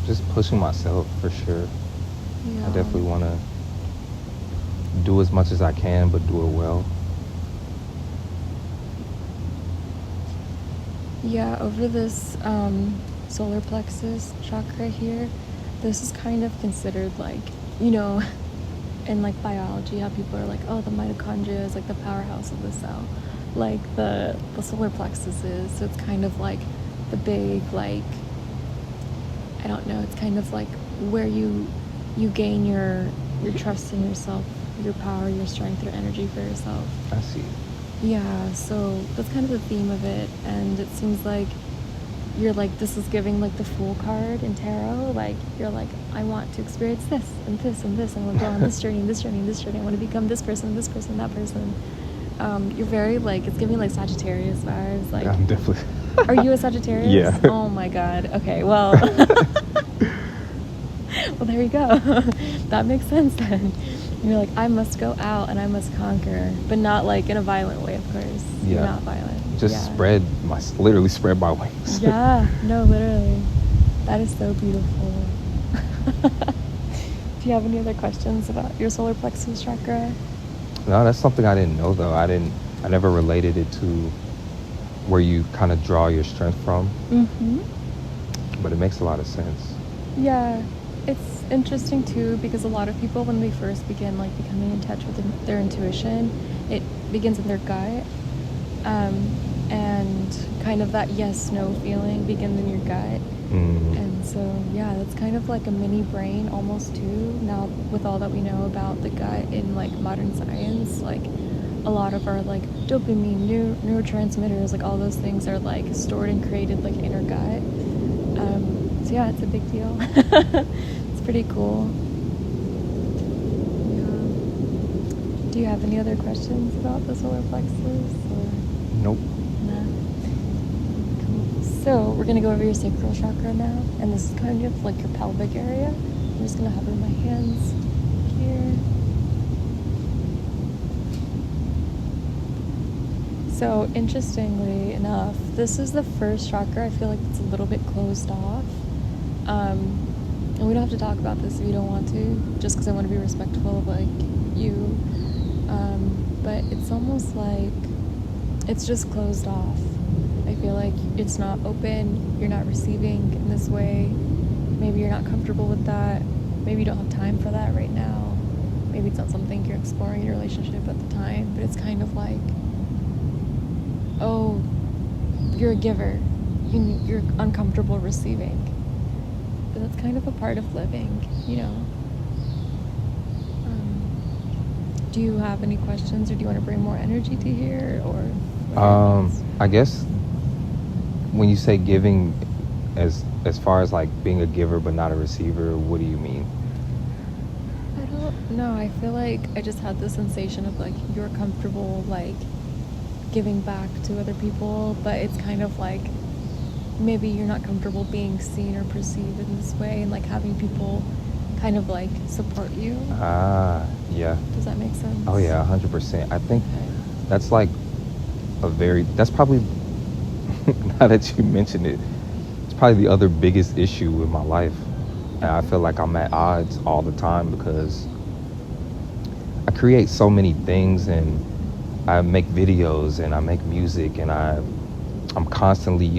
just pushing myself for sure. Yeah. I definitely want to do as much as I can, but do it well. Yeah, over this solar plexus chakra here, this is kind of considered like, you know, in like biology, how people are like, oh, the mitochondria is like the powerhouse of the cell. Like the solar plexus is. So it's kind of like the big, like, I don't know, it's kind of like where you gain your trust in yourself, your power, your strength, your energy for yourself. I see. Yeah, so that's kind of the theme of it, and it seems like you're like, this is giving like the Fool card in tarot. Like you're like, I want to experience this and this and this, and I want to go on this journey, this journey, this journey. I want to become this person, that person. You're very like, it's giving like Sagittarius vibes. Like, I'm definitely. are you a Sagittarius? Yeah. Oh my God. Okay, well, well there you go. That makes sense then. You're like, I must go out and I must conquer, but not like in a violent way, of course. Yeah. You're not violent. Just Yeah. literally spread my wings. Yeah, no, literally. That is so beautiful. Do you have any other questions about your solar plexus chakra? No, that's something I didn't know though. I never related it to where you kind of draw your strength from. Mm-hmm. But it makes a lot of sense. Yeah, it's interesting too, because a lot of people, when they first begin like becoming in touch with their intuition, it begins in their gut, and kind of that yes/no feeling begins in your gut. And so yeah, that's kind of like a mini brain almost too. Now with all that we know about the gut in like modern science, like a lot of our like dopamine, neurotransmitters, like all those things are like stored and created like in our gut. So yeah, it's a big deal. It's pretty cool. Yeah. Do you have any other questions about the solar plexus? Or? Nope. No. Cool. So we're gonna go over your sacral chakra now, and this is kind of like your pelvic area. I'm just gonna hover my hands here. So interestingly enough, this is the first chakra I feel like it's a little bit closed off. And we don't have to talk about this if you don't want to, just because I want to be respectful of like you. But it's almost like it's just closed off. I feel like it's not open, you're not receiving in this way. Maybe you're not comfortable with that. Maybe you don't have time for that right now. Maybe it's not something you're exploring in your relationship at the time, but it's kind of like, oh, you're a giver. You're uncomfortable receiving. But that's kind of a part of living, you know. Do you have any questions, or do you want to bring more energy to here, or? I guess when you say giving, as far as like being a giver but not a receiver, what do you mean? I don't know. I feel like I just had the sensation of like you're comfortable like giving back to other people, but it's kind of like maybe you're not comfortable being seen or perceived in this way, and like having people kind of like support you. Yeah. Does that make sense? Oh yeah, 100%. I think that's like that's probably, now that you mentioned it, it's probably the other biggest issue with my life. And I feel like I'm at odds all the time because I create so many things, and I make videos and I make music, and I'm constantly,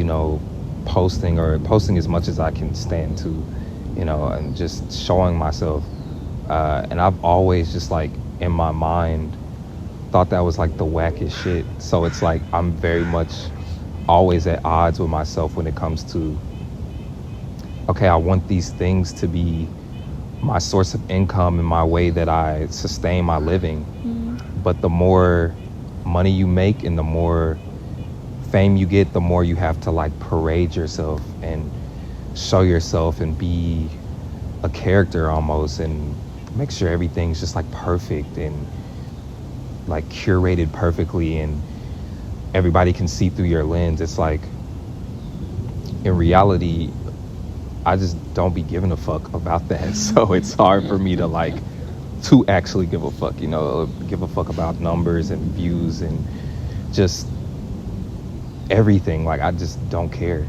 posting as much as I can stand to, and just showing myself. And I've always just like in my mind thought that was like the wackest shit. So it's like I'm very much always at odds with myself when it comes to, okay, I want these things to be my source of income and my way that I sustain my living. Mm-hmm. But the more money you make and the more fame you get, the more you have to like parade yourself and show yourself and be a character almost, and make sure everything's just like perfect and like curated perfectly and everybody can see through your lens. It's like, in reality, I just don't be giving a fuck about that. So it's hard for me to actually give a fuck, give a fuck about numbers and views and just everything. Like, I just don't care.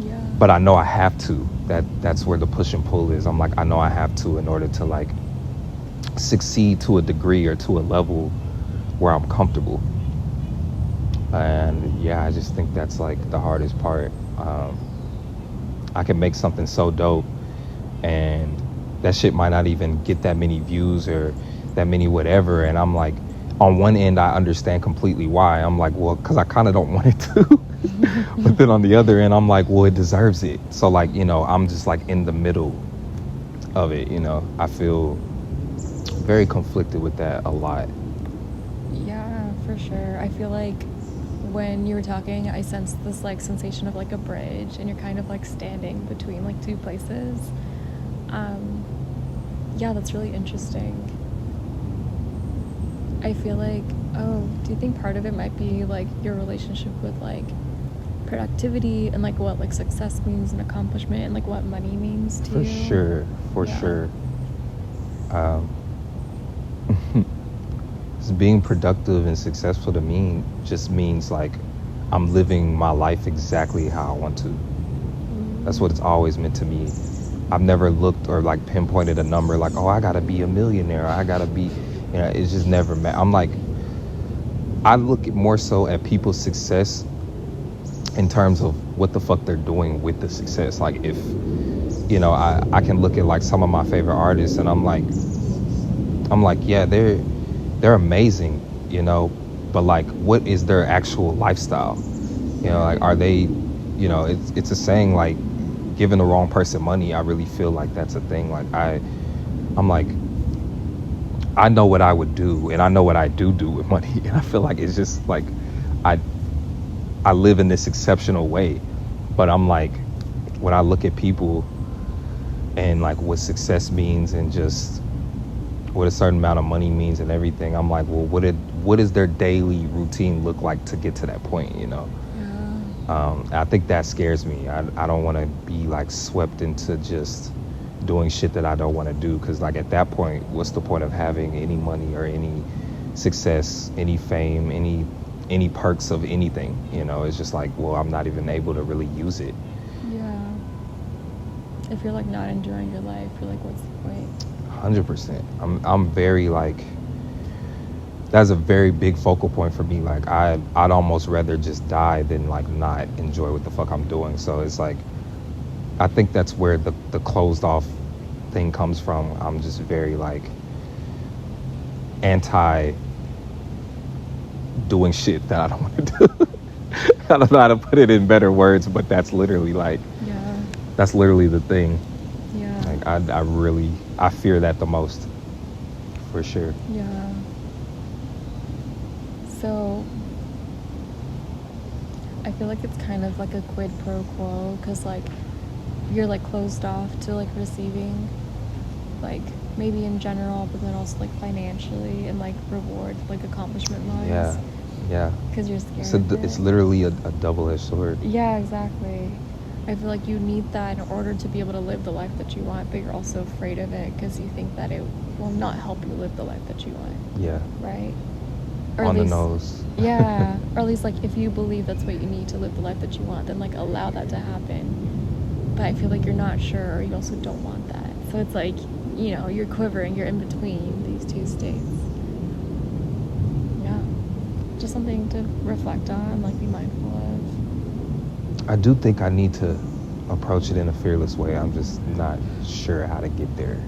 Yeah. But I know I have to. That's where the push and pull is. I'm like, I know I have to in order to like succeed to a degree or to a level where I'm comfortable. And yeah, I just think that's like the hardest part. I can make something so dope, and that shit might not even get that many views or that many whatever. And I'm like, on one end, I understand completely why. I'm like, well, because I kind of don't want it to. But then on the other end, I'm like, well, it deserves it. So like, I'm just like in the middle of it. I feel very conflicted with that a lot. Yeah, for sure. I feel like when you were talking, I sensed this like sensation of like a bridge, and you're kind of like standing between like two places. Yeah, that's really interesting. I feel like, do you think part of it might be like your relationship with like productivity and like what like success means and accomplishment and like what money means to For you? sure, for Yeah. sure. Um, just being productive and successful to me just means like I'm living my life exactly how I want to. That's what it's always meant to me. I've never looked or like pinpointed a number like, oh, I gotta be a millionaire. I gotta be, it's just never I'm like, I look at more so at people's success in terms of what the fuck they're doing with the success. Like if, I can look at like some of my favorite artists and I'm like, yeah, they're amazing, but like, what is their actual lifestyle? Like, are they, it's a saying like, giving the wrong person money. I really feel like that's a thing. Like I'm like, I know what I would do, and I know what I do with money, and I feel like it's just like, I I live in this exceptional way, but I'm like, when I look at people and like what success means and just what a certain amount of money means and everything, I'm like, well, what does their daily routine look like to get to that point? Yeah. I think that scares me. I don't want to be like swept into just doing shit that I don't want to do, because like at that point, what's the point of having any money or any success, any fame, any perks of anything? It's just like, well, I'm not even able to really use it. Yeah. If you're like not enjoying your life, you're like, what's the point? 100%. I'm very like, that's a very big focal point for me. Like I'd almost rather just die than like not enjoy what the fuck I'm doing. So it's like, I think that's where the closed off thing comes from. I'm just very like anti doing shit that I don't want to do. I don't know how to put it in better words, but that's literally like, Yeah. that's literally the thing. Yeah. Like I fear that the most, for sure. Yeah. So I feel like it's kind of like a quid pro quo, because like you're like closed off to like receiving, like maybe in general, but then also like financially and like reward, like accomplishment wise. Yeah. Because you're scared. So of it. it's literally a double-edged sword. Yeah, exactly. I feel like you need that in order to be able to live the life that you want, but you're also afraid of it because you think that it will not help you live the life that you want. Yeah. Right? Or On at least, the nose. Yeah. Or at least like if you believe that's what you need to live the life that you want, then like allow that to happen. But I feel like you're not sure, or you also don't want that. So it's like, you're quivering, you're in between these two states. Yeah. Just something to reflect on, like be mindful of. I do think I need to approach it in a fearless way. I'm just not sure how to get there.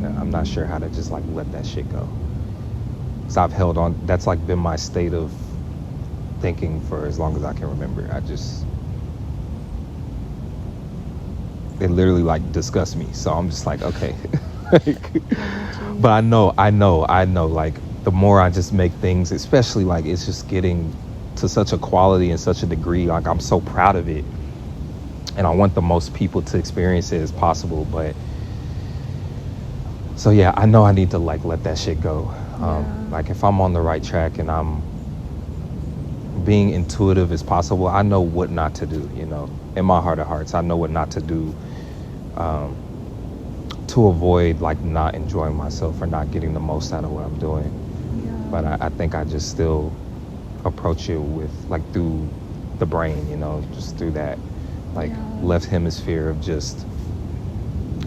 I'm not sure how to just like let that shit go. So I've held on. That's like been my state of thinking for as long as I can remember. It literally like disgusts me. So I'm just like, okay. But I know, like the more I just make things, especially like it's just getting to such a quality and such a degree, like I'm so proud of it. And I want the most people to experience it as possible. But so yeah, I know I need to like let that shit go. Like if I'm on the right track and I'm being intuitive as possible, I know what not to do, in my heart of hearts. I know what not to do to avoid like not enjoying myself or not getting the most out of what I'm doing. Yeah. But I think I just still approach it with like through the brain, just through that. like Yeah. left hemisphere of just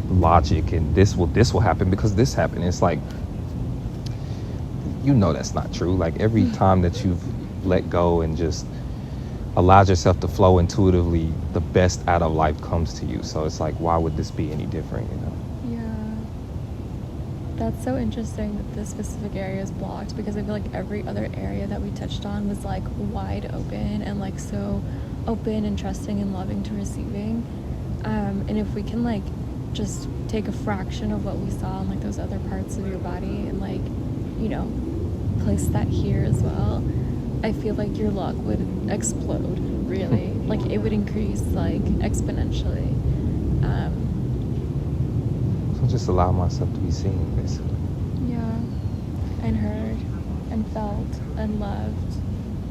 logic and this will happen because this happened. It's like, you know, that's not true. Like every time that you've let go and just allowed yourself to flow intuitively, the best out of life comes to you. So it's like, why would this be any different, you know? Yeah. That's so interesting that this specific area is blocked, because I feel like every other area that we touched on was like wide open and like so open and trusting and loving to receiving. And if we can like just take a fraction of what we saw in like those other parts of your body and like, you know, place that here as well, I feel like your luck would explode, really. Like it would increase like exponentially. So just allow myself to be seen, basically. Yeah, and heard, and felt, and loved,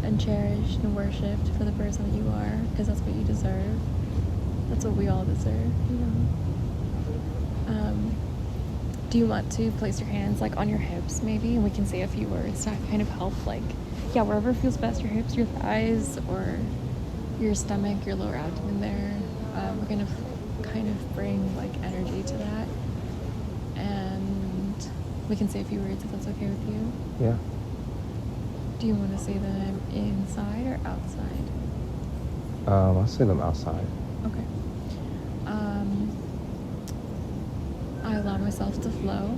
and cherished, and worshipped for the person that you are, because that's what you deserve. That's what we all deserve, you know. Do you want to place your hands like on your hips, maybe, and we can say a few words to kind of help, like, yeah, wherever feels best, your hips, your thighs, or your stomach, your lower abdomen there. We're gonna kind of bring like energy to that, and we can say a few words if that's okay with you. Yeah. Do you want to say them inside or outside? I'll say them outside. Okay. I allow myself to flow.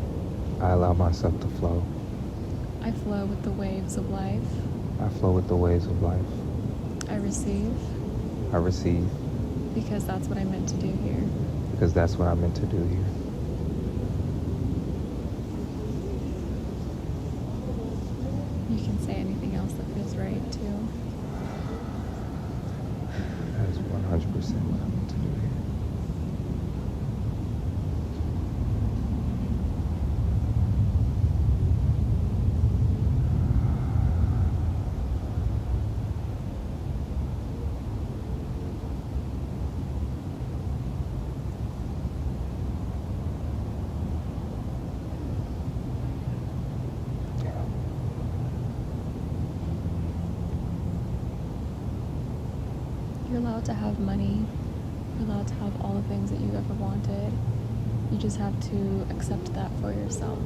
I allow myself to flow. I flow with the waves of life. I flow with the waves of life. I receive, I receive because that's what I meant to do here. because that's what I'm meant to do here. You can say anything else that feels right too. That is 100% what I'm meant to do here. You're allowed to have money. You're allowed to have all the things that you ever wanted. You just have to accept that for yourself.